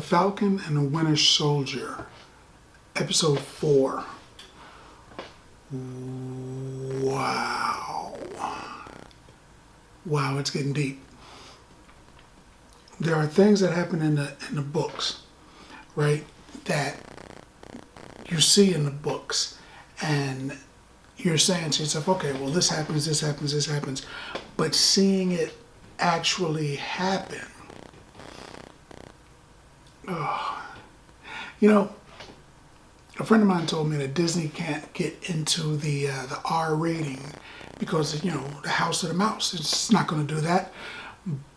Falcon and the Winter Soldier, Episode 4. Wow. Wow, it's getting deep. There are things that happen in the books, right, that you see in the books, and you're saying to yourself, okay, well, this happens, this happens, this happens. But seeing it actually happen, you know, a friend of mine told me that Disney can't get into the R rating because, you know, the House of the Mouse. It's not going to do that.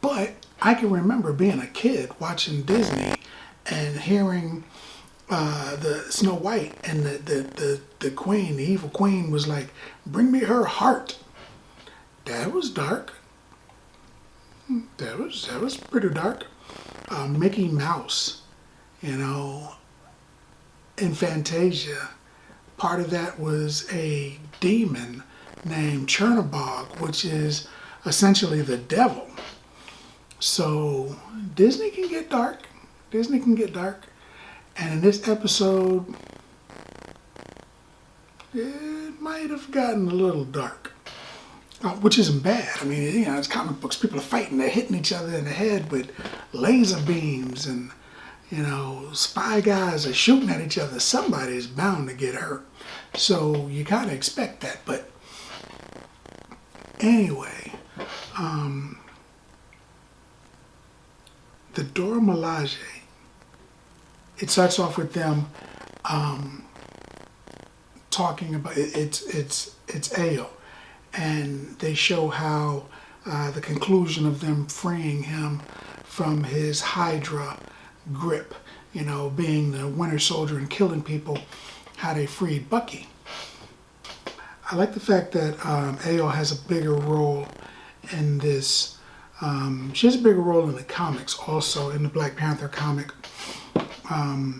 But I can remember being a kid watching Disney and hearing the Snow White and the queen, the evil queen, was like, "Bring me her heart." That was dark. That was pretty dark. Mickey Mouse, you know, in Fantasia, part of that was a demon named Chernabog, which is essentially the devil. So Disney can get dark. Disney can get dark. And in this episode, it might have gotten a little dark. Which isn't bad. I mean, you know, it's comic books. People are fighting. They're hitting each other in the head with laser beams. And, you know, spy guys are shooting at each other. Somebody's bound to get hurt. So you kind of expect that. But anyway, the Dora Milaje, it starts off with them talking about it's Ao, and they show how the conclusion of them freeing him from his Hydra grip, you know, being the Winter Soldier and killing people, how they freed Bucky. I like the fact that Ao has a bigger role in this. She has a bigger role in the comics, also in the Black Panther comic. I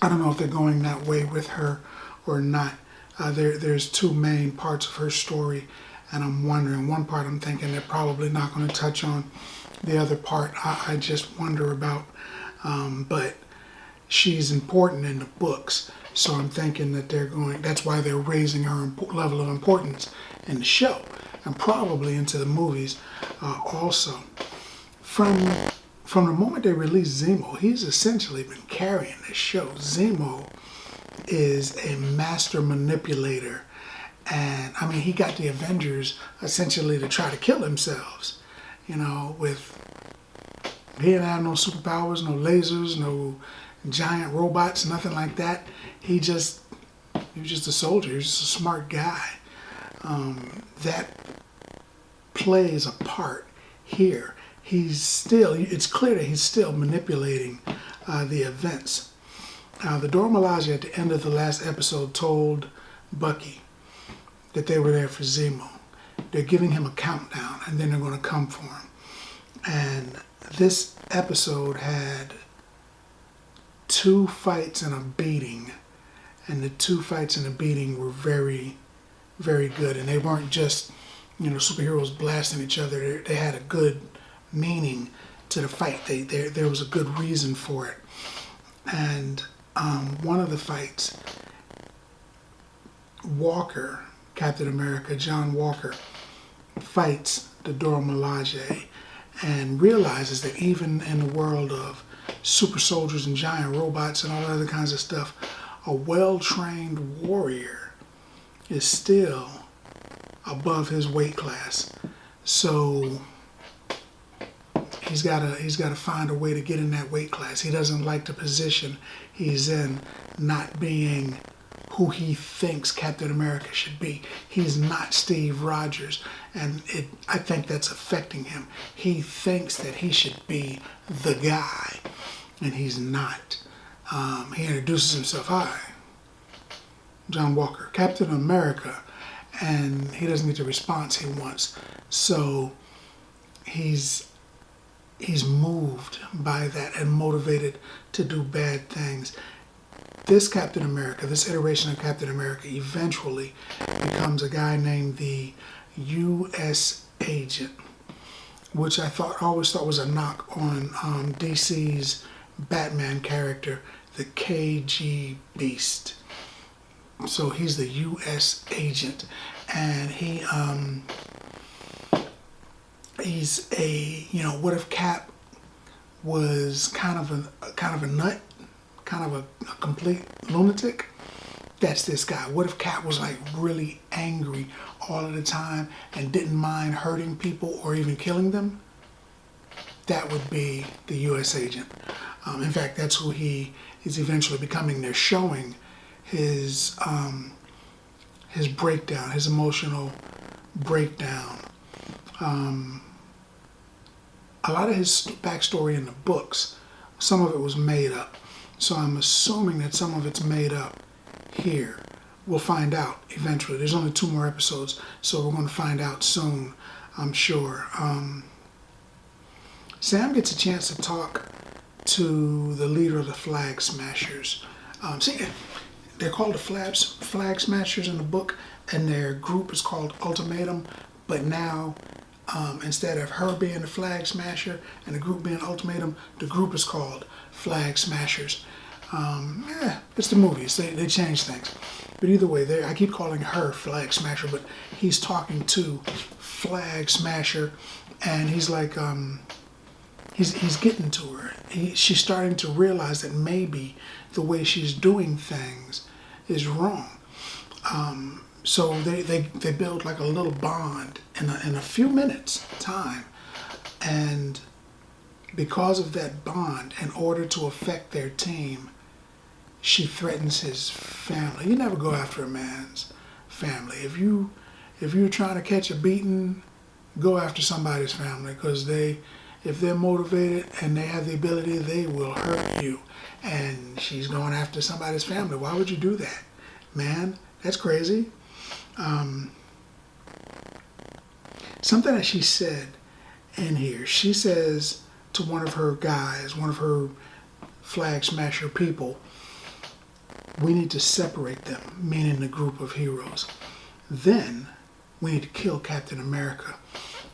don't know if they're going that way with her or not. There's two main parts of her story, and I'm wondering, one part I'm thinking they're probably not going to touch on. The other part I just wonder about. But she's important in the books, so I'm thinking that that's why they're raising her level of importance in the show, and probably into the movies also. From the moment they released Zemo, he's essentially been carrying this show. Zemo is a master manipulator, and I mean, he got the Avengers essentially to try to kill themselves, you know, he didn't have no superpowers, no lasers, no giant robots, nothing like that. He was just a soldier. He was just a smart guy. That plays a part here. It's clear that he's still manipulating the events. The Dora Milaje at the end of the last episode told Bucky that they were there for Zemo. They're giving him a countdown, and then they're going to come for him. And this episode had 2 fights and a beating, and the 2 fights and a beating were very, very good. And they weren't just, you know, superheroes blasting each other. They had a good meaning to the fight. There was a good reason for it. And one of the fights, Captain America, John Walker, fights the Dora Milaje and realizes that even in the world of super soldiers and giant robots and all other kinds of stuff, a well-trained warrior is still above his weight class. So he's got to find a way to get in that weight class. He doesn't like the position he's in, not being who he thinks Captain America should be. He's not Steve Rogers, and I think that's affecting him. He thinks that he should be the guy, and he's not. He introduces himself, "Hi, John Walker, Captain America," and he doesn't get the response he wants. So he's moved by that and motivated to do bad things. This Captain America, this iteration of Captain America, eventually becomes a guy named the U.S. Agent, which I always thought was a knock on DC's Batman character, the KG Beast. So he's the U.S. agent, and he's a, what if Cap was kind of a nut, kind of a complete lunatic? That's this guy. What if Cap was like really angry all of the time and didn't mind hurting people or even killing them? That would be the U.S. agent. In fact, that's who he is eventually becoming. They're showing his breakdown, his emotional breakdown. A lot of his backstory in the books, some of it was made up. So I'm assuming that some of it's made up here. We'll find out eventually. There's only 2 more episodes, so we're going to find out soon, I'm sure. Sam gets a chance to talk to the leader of the Flag Smashers. See, they're called the Flag Smashers in the book, and their group is called Ultimatum, but now instead of her being the Flag Smasher and the group being Ultimatum, the group is called Flag Smashers. It's the movies. They change things. But either way, I keep calling her Flag Smasher, but he's talking to Flag Smasher, and he's like, he's getting to her. She's starting to realize that maybe the way she's doing things is wrong. So they build like a little bond in a few minutes time, and because of that bond, in order to affect their team, she threatens his family. You never go after a man's family. If you're trying to catch a beating, go after somebody's family, because if they're motivated and they have the ability, they will hurt you. And she's going after somebody's family. Why would you do that, man? That's crazy. Something that she said in here. She says to one of her guys, one of her Flag Smasher people, we need to separate them, meaning the group of heroes. Then we need to kill Captain America.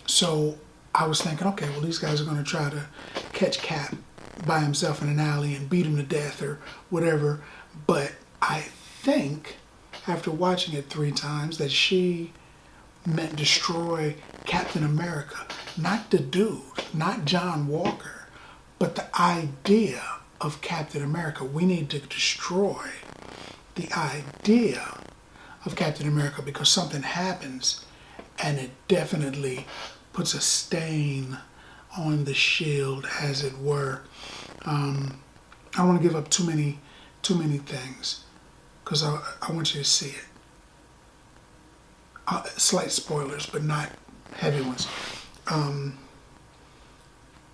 So I was thinking, okay, well, these guys are going to try to catch Cap by himself in an alley and beat him to death or whatever. But I think, after watching it 3 times, that she meant destroy Captain America. Not the dude, not John Walker, but the idea of Captain America. We need to destroy the idea of Captain America, because something happens and it definitely puts a stain on the shield, as it were. I don't want to give up too many things, because I want you to see it. Slight spoilers, but not heavy ones.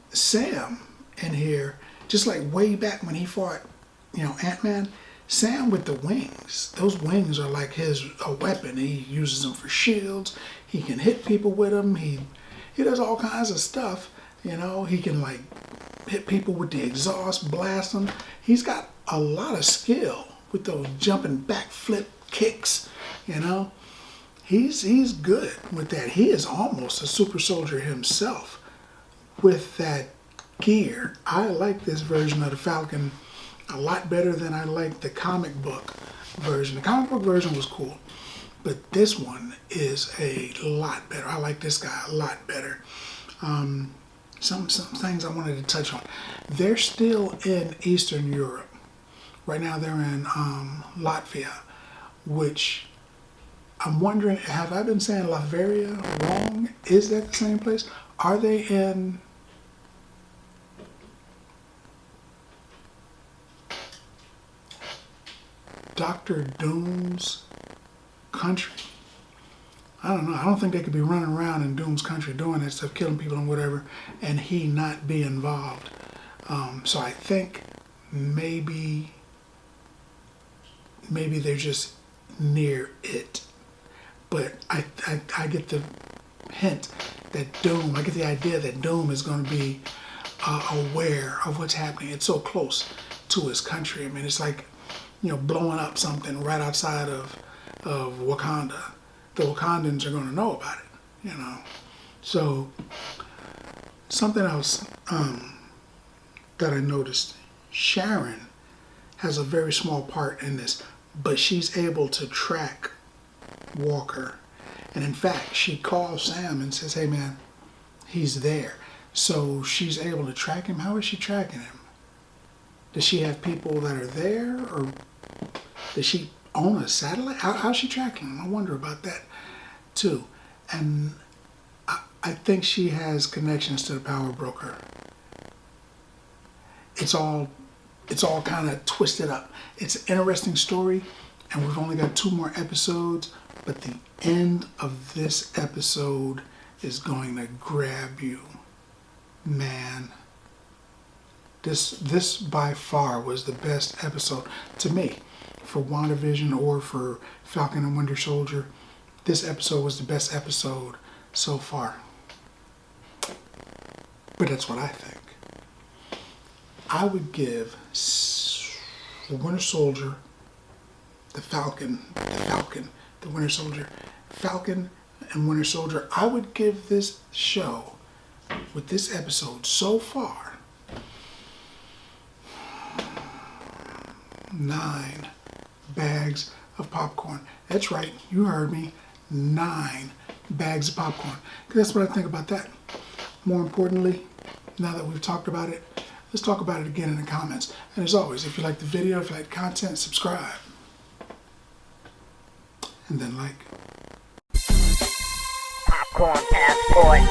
Sam in here, just like way back when he fought, Ant-Man, Sam with the wings. Those wings are like a weapon. He uses them for shields. He can hit people with them. He does all kinds of stuff. He can like hit people with the exhaust, blast them. He's got a lot of skill with those jumping backflip kicks. He's good with that. He is almost a super soldier himself with that gear. I like this version of the Falcon a lot better than I like the comic book version. The comic book version was cool, but this one is a lot better. I like this guy a lot better. Some things I wanted to touch on. They're still in Eastern Europe. Right now they're in Latvia, which I'm wondering, have I been saying Latveria wrong? Is that the same place? Are they in Dr. Doom's country? I don't know. I don't think they could be running around in Doom's country doing that stuff, killing people and whatever, and he not be involved. So I think maybe they're just near it. But I get the hint that Doom, I get the idea that Doom is going to be aware of what's happening. It's so close to his country. I mean, it's like, blowing up something right outside of Wakanda. The Wakandans are going to know about it, So, something else that I noticed Sharon has a very small part in this, but she's able to track Walker. And in fact, she calls Sam and says, hey man, he's there. So she's able to track him. How is she tracking him? Does she have people that are there, or does she own a satellite? How's she tracking him? I wonder about that too. And I think she has connections to the power broker. It's all kind of twisted up. It's an interesting story, and we've only got 2 more episodes, but the end of this episode is going to grab you. Man, this by far was the best episode to me for WandaVision or for Falcon and Winter Soldier. This episode was the best episode so far. But that's what I think. I would give the Winter Soldier, the Falcon, the Winter Soldier, Falcon and Winter Soldier, I would give this show, with this episode so far, 9 bags of popcorn. That's right, you heard me, 9 bags of popcorn. Because that's what I think about that. More importantly, now that we've talked about it, let's talk about it again in the comments. And as always, if you like the video, if you like content, subscribe. And then like. Popcorn passport.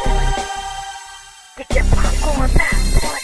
Get your popcorn passport.